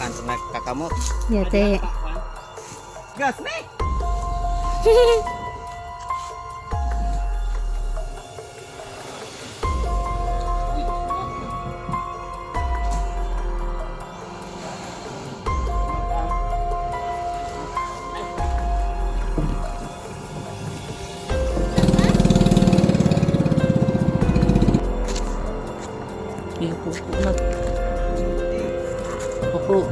Anto nagkakamot. Yate. Gas ni! Opo.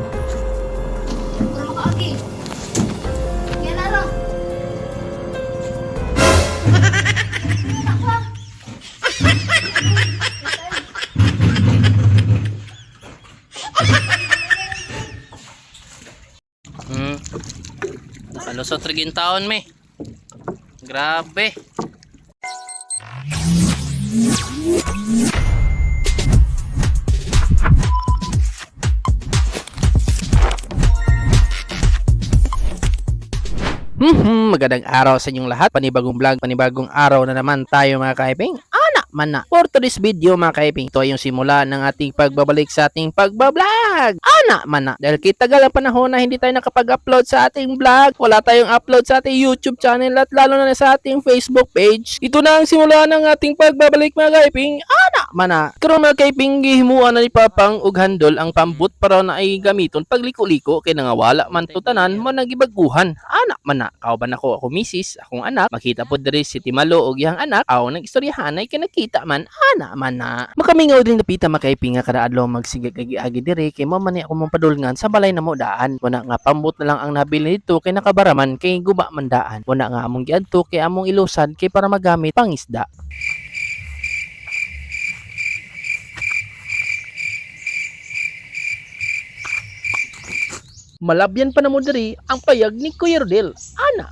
Tulong ka lagi. Yan na lang. Palusot rin taon me. Grabe. Magandang araw sa inyong lahat. Panibagong vlog, panibagong araw na naman tayo mga kaiping. Mana. For today's video mga kaiping, ito ay yung simula ng ating pagbabalik sa ating pagbablog. Mana. Dahil kitagal ang panahon na hindi tayo nakapag-upload sa ating vlog, wala tayong upload sa ating YouTube channel at lalo na sa ating Facebook page. Ito na ang simula ng ating pagbabalik mga kaiping. Mana. Karon mga kaiping, gihimuan na ni Papang og handol ang pambut para na ay gamiton pagliko-liko kay nangawala man tutanan mo nagibaguhan. Mana. Kauban ako misis, akong anak, makita po diri si Timalo og iyang anak, aw nang istoryahan ay kinakita man mana. Makamingaw din napita makaiping nga kada adlaw magsigag agi diri kay mo man ni ako mampadulngan sa balay na mo daan. Wala nga pambut na lang ang nabili nito kay nakabaraman kay guba man daan. Wala nga among giadto kay among ilusad kay para magamit pangisda. Malabyan pa na mo diri ang payag ni Kuya Rodel.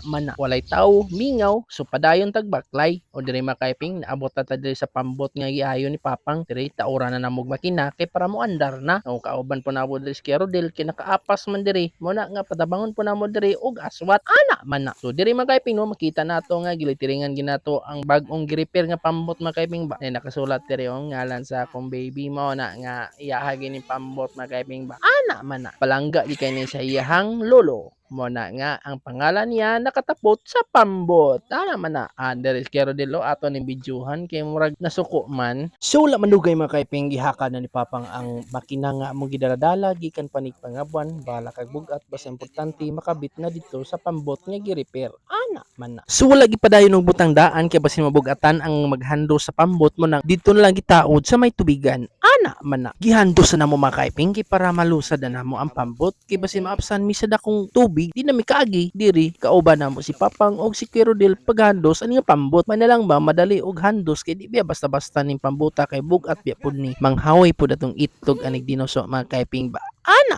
Mana. Walay tao, mingaw, so padayon tagbaklay. O diri makaiping, naabot na ta diri sa pambot nga giayo ni Papang. Diri taura na namog makina kay para mo andar na. O kauban po na mo diri si Kuya Rodel kay nakaapas man diri. Muna nga patabangon po na mo diri og aswat. Mana. So diri makaiping no makita nato nga gilitiringan ginato ang bag-ong gi-repair nga pambot makaiping ba. Ay nakasulat diri ang ngalan sa akong baby mo na nga iyahagi ni pambot makaiping ba. Mana. Palangga di kay ni sa iyahang lolo. Muna nga ang pangalan niya nakatapot sa pambot. Mana. There is Kero Dilo ato ni bidyuhan kay murag nasuko man. So wala manugay mga kaiping gihaka na ni Papang ang makina nga mong gidaladala gikan panig pangabuan bala kag bugat basta importante makabit na dito sa pambot nga gi-repair. Mana. So wala gipadayon og butang daan kay basin mabugatan ang maghando sa pambot mo nang dito na lang gitaod sa may tubigan. Mana. Gihando sa namo mga kaiping kay para malusad na namo ang pambot kay basin maapsan mi sa dakong tubig di na mi kaagi diri kauban namo si Papang og si Kuya Rodel paghandos ani nga pambot man na lang ba madali og handos kay di biya basta-basta ning pambuta kay bugat biya pud ni manghaway pud atong itlog anig dinoso mga kaiping ba.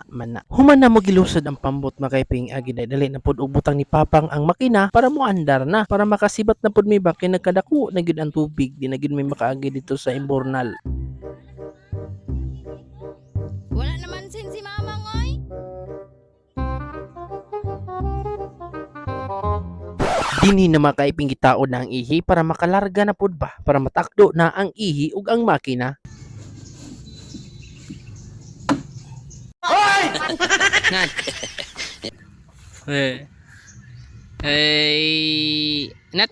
Mana. Human na mo gilusad ang pambot mga kaiping agi dali na pud og butang ni Papang ang makina para mo andar na para makasibat na pud mi ba kay nagkadako na gyud ang tubig di na gyud mi makaagi dito sa imbornal. Wala naman sin si Mamang, oy. Dinhi na makaiping gitaod na ang ihi para makalarga na pud ba para matakdo na ang ihi ug ang makina. Hoy! Ngan. Hey. Nat.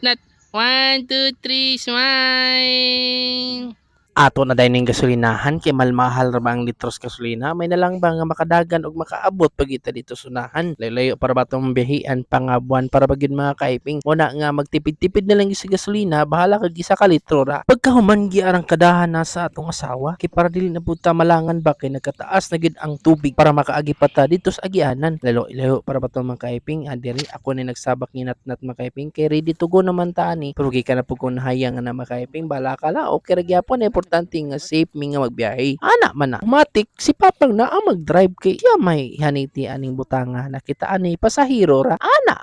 1 2 3 smile. Ato na dining gasolinahan kay malmahal ra ba ang litros gasolina may nalang ba nga makadagan og makaabot pagita dito sunahan layo para ba tong biyahian pangabuan para bagid mga kaiping una nga magtipid-tipid na lang sa gasolina bahala kag isa ka litro ra pagkahuman gi arang kadahan na sa atong asawa kay para dili na pud ta malangan ba kay nagkataas na gid ang tubig para makaagi pa ta dito sa agianan layo para ba tong mga kaiping diri ako ni nagsabak ni natnat mga kaiping kay ready to go naman ta ani pero gi ka na pud kun hayang na mga kaiping bala ka la okay ra gyapon importante nga safe mi nga magbiyahe. Mana. Matik si Papang na ang mag-drive kay siya may haniti aning butanga nakita ani pasahero ra.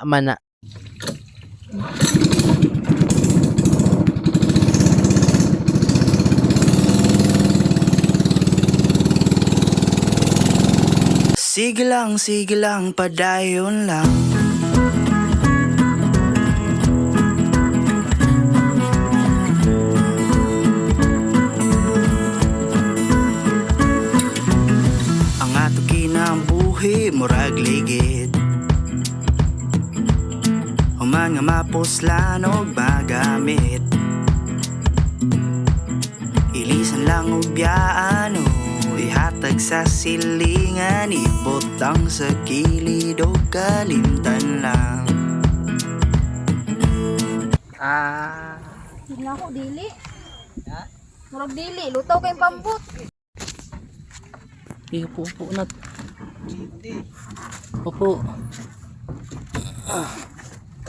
Mana. Sige lang, padayon lang. Ang ato kinambuhi murag ligid. Human nga mapuslan og magamit, ilisan lang og biyaan o ihatag sa silingan, ibutang sa kilid o kalimtan lang. Sige na ako, dili. Murag dili, lutaw kayong pambot. Upo na. Upo.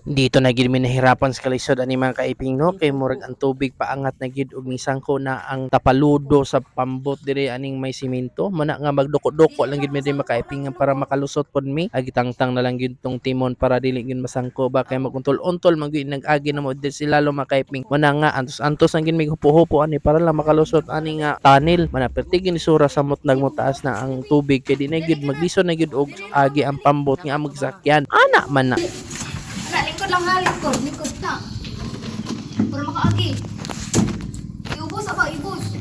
Dito na gid mi nahirapan sa kalisod ani mga kaiping no, kay murag ang tubig paangat na gid og nisangko na ang tapaludo sa pambot diri aning may simento. Mana nga magduko-duko lang gid mi diri makaiping nga para makalusot pod mi. Agitangtang na lang gid tong timon para dili gid masangko ba kay maguntol-untol man gid nag-agi na mo diri sila lo makaiping. Mana nga antos-antos ang gid mi hupo-hupo ani para lang makalusot ani nga tunnel. Mana perti gid sura samot nagmutaas na ang tubig kay di na gid maglisod na gid og agi ang pambot nga magsakyan. Ana man na. Ana, lingkod lang ha, lingkod. Lingkod na. Para makaagi. Iubos ako, ibos.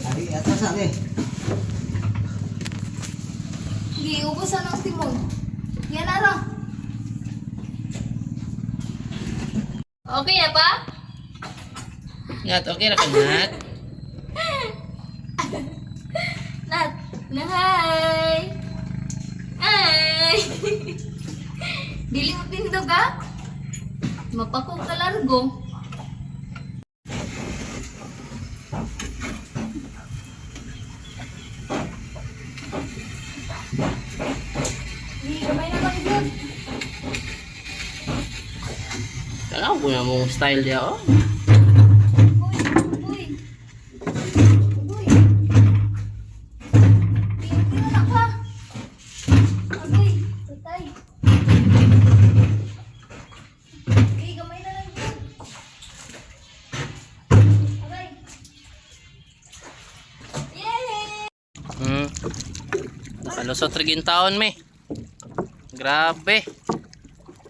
Ari atas ani. Sige, iubos na ng timon. Yan na lang. Okay na pa? Ngat, okay ra ka ngat. Nat. Hi. Hi. Dili mo tindog ha? Mapakong ka largo. Gamay na lang yun. Kala ko na mong style dia oh. Uy. Uy. Tingin na ka. Agoy. Patay. Gamay na lang yun. Aray. Yay! Nakalusot rin taon me. Grabe.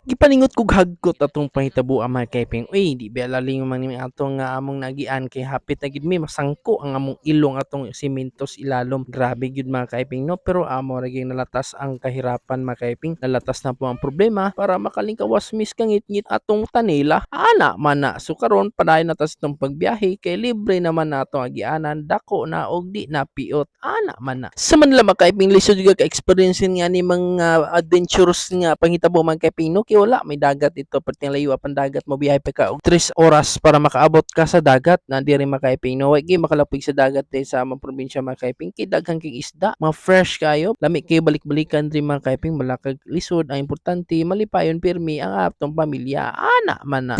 Gipaningot kog hagkot atong pahitabo ang mga kaiping. Uy, di ba laling man ni atong nga among nagian kay hapit na gid mi masangko ang among ilong atong simentos ilalom. Grabe gyud mga kaiping no, pero amo ra gyud nalatas ang kahirapan mga kaiping. Nalatas na po ang problema para makalingkawas mis kangit-ngit atong tanila. Ana man na. So karon padayon na tas itong pagbiyahe kay libre naman na atong agianan, dako na og di na piot. Ana man na. Sa Manila mga kaiping lisod gyud ka experience nga ni mga adventures nga panghitabo mga kaiping no. Wala may dagat dito pati layo apan dagat mo biyahe pa ka og 3 oras para makaabot ka sa dagat na diri makaiping no. Wa gyud makalapig sa dagat sa among probinsya makaiping kay daghan kay isda, mga fresh kayo, lami kay balik-balikan diri makaiping, malakag lisod. Ang importante malipayon pirmi ang atong pamilya. Ana man na.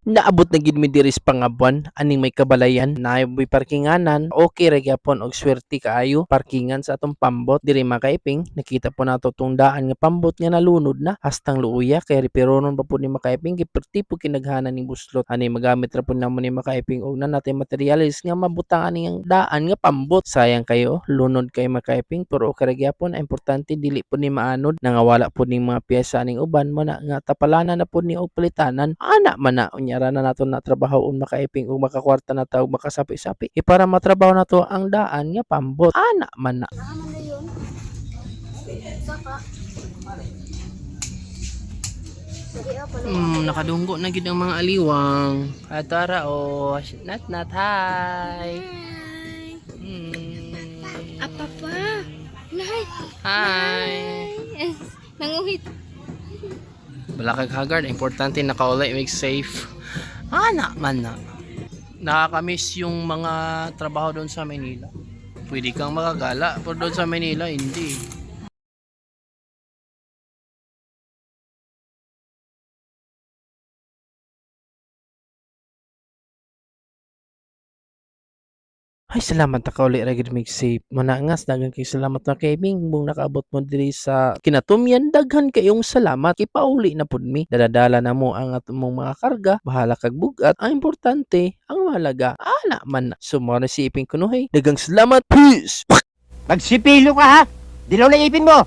Naabot na gid mi diri sa pangabuan aning may kabalayan naay parkinganan. Okay ra gyapon og swerte kaayo parkingan sa atong pambot diri makaiping. Nakita po nato tong daan nga pambot nga nalunod na hastang luuya kay reperonon pa po ni makaiping giperti po kinaghanan ning buslot ani magamit ra po namo ni makaiping og na natay materials nga mabutang ani ang daan nga pambot. Sayang kayo lunod kay makaiping pero okay ra gyapon. Importante dili po ni maanod nangawala po ning mga piyesa ning uban mo na nga tapalanan na po ni og palitanan. Ana man na unyara na nato na trabahoon makaiping ug makakwarta na taog makasapi-sapi para matrabaho nato ang daan nga pambot. Ana man na. Naaman na yun. Saka. Sige pala. Nakadunggo na gid ang mga aliwang. Atara o nat hi. Apa pa? Nay. Hi. Nanguhit. Balakag haggard, importante nakaulay, make safe. Ana man na. Nakakamiss yung mga trabaho doon sa Manila. Pwede kang makagala, pero doon sa Manila hindi. Ay, salamat na kauli ra gid mig safe. Manangas daghang kay salamat na kay Bing mong nakaabot mo diri sa kinatumyan. Daghan kayong salamat. Ipauli na pud mi. Dadadala na mo ang atong mga karga. Bahala kag bugat. Ang importante, ang mahalaga, ana man na. Sumara si Iping Kunuhay. Daghang salamat. Peace. Magsipilo ka ha! Dilaw na ipin mo!